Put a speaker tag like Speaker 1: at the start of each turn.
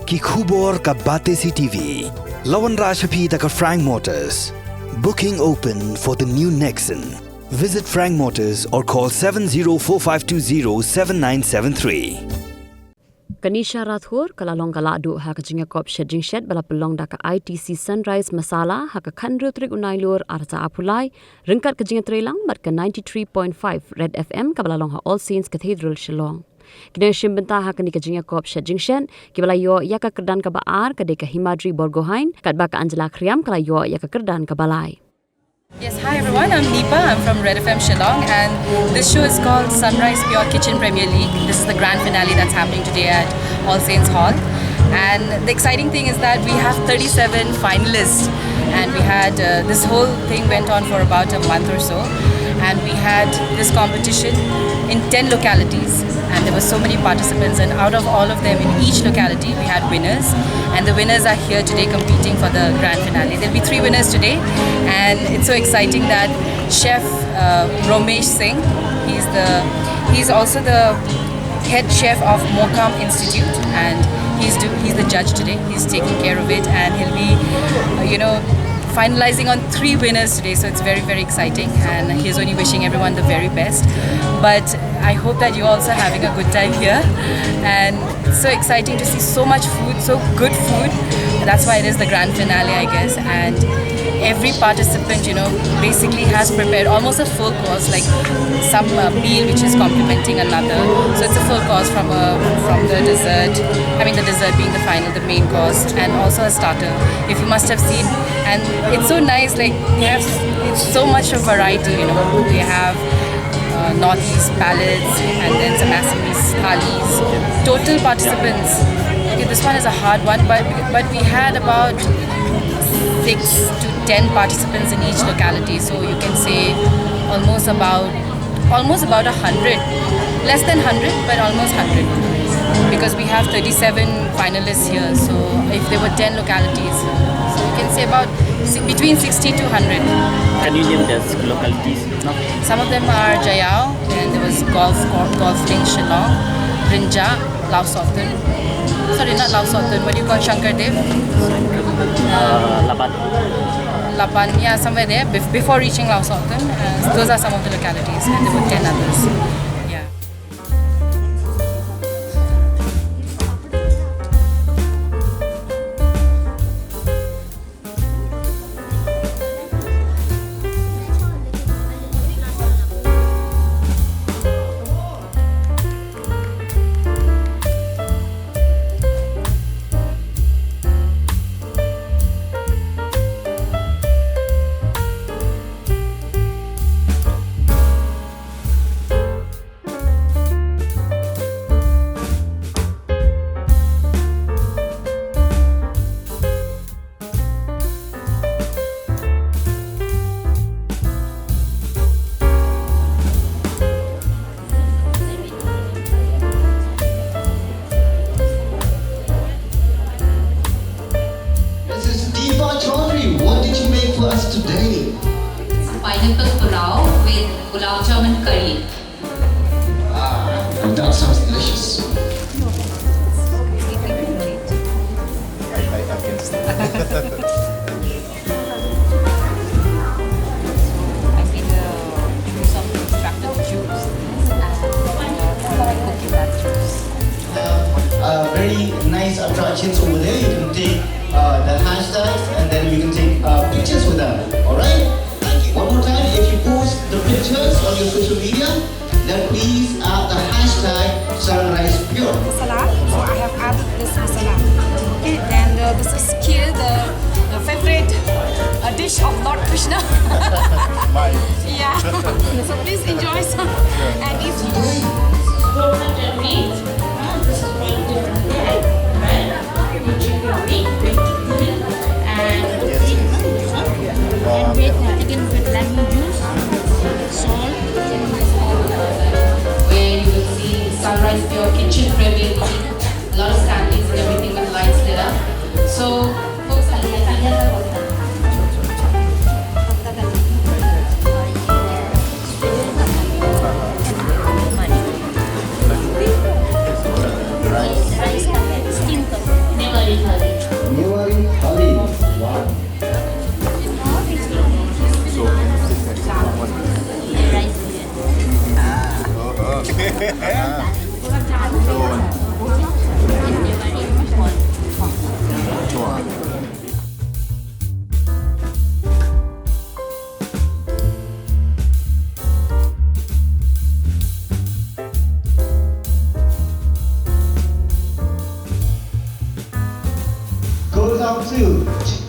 Speaker 1: ki khubor ka bate si TV. Lawan Rashapi taka Frank Motors. Booking open for the new Nexon. Visit Frank Motors or call 7045207973.
Speaker 2: Nisha Rathore kalalong kaladu ha Jingïakob Shet bala pelong da ka ITC Sunrise Masala ha ka khandru trik unailur arza apulai ringkat ka Jingïatrelang bat ka 93.5 Red FM kabalalong ha All Saints Cathedral Shillong. Kini shimbenta ha ka Jingïakob Shet kibala yo ya ka kerdan ka baar ka de ka Himadri Borgohain kat ba ka Angela Kriam kala yo ya ka kerdan ka balai.
Speaker 3: Yes, hi everyone, I'm Nisha, I'm from Red FM Shillong and this show is called Sunrise Pure Kitchen Premier League. This is the grand finale that's happening today at All Saints Hall. And the exciting thing is that we have 37 finalists and we had, this whole thing went on for about a month or so and we had this competition in 10 localities and there were so many participants and out of all of them in each locality we had winners and the winners are here today competing for the grand finale. There'll be 3 winners today and it's so exciting that Chef Romesh Singh, he's also the head chef of Mokam Institute and he's the judge today. He's taking care of it and he'll be finalizing on 3 winners today, so it's very, very exciting and he's only wishing everyone the very best. But I hope that you're also having a good time here and it's so exciting to see so much food, so good food. That's why it is the grand finale, I guess, and every participant, basically has prepared almost a full course, like some meal which is complementing another. So it's a full course from the dessert, the dessert being the final, the main course, and also a starter, if you must have seen. And it's so nice, like it's so much of variety, They have Northeast palates and then some Assamese thalis. Total participants. Okay, this one is a hard one, but we had about 6 to 10 participants in each locality, so you can say almost about 100, less than 100, but almost 100, because we have 37 finalists here. So if there were 10 localities, so you can say about between 60 to 100.
Speaker 4: Can you name those localities? No?
Speaker 3: Some of them are Jayao, and there was Golf Link Shillong, Rinja, Laosotun. Sorry, not Laosotun. What do you call Shankardev? Lapan, yeah, somewhere there before reaching Laosotun. Those are some of the localities, and there were 10 others. Yeah.
Speaker 5: Today. Pineapple pulao with pulao German curry.
Speaker 6: That sounds delicious.
Speaker 3: Some extracted juice and cooking that juice.
Speaker 6: Very nice attractions over there. You can take the hashtags and then you can take pictures with them. Alright? One more time, if you post the pictures on your social media, then please add the hashtag Sunrise Pure.
Speaker 7: Masala. So I have added this masala. Okay, then this is kheer, the favorite dish of Lord Krishna. Yeah. So please enjoy some. And if you coconut and meat, this is one different way, right? You check your meat with and taken with lemon juice, salt,
Speaker 5: where you will see Sunrise Pure Kitchen Premier League, a lot of standings and everything with lights lit up. So, folks, rice
Speaker 6: Goes up to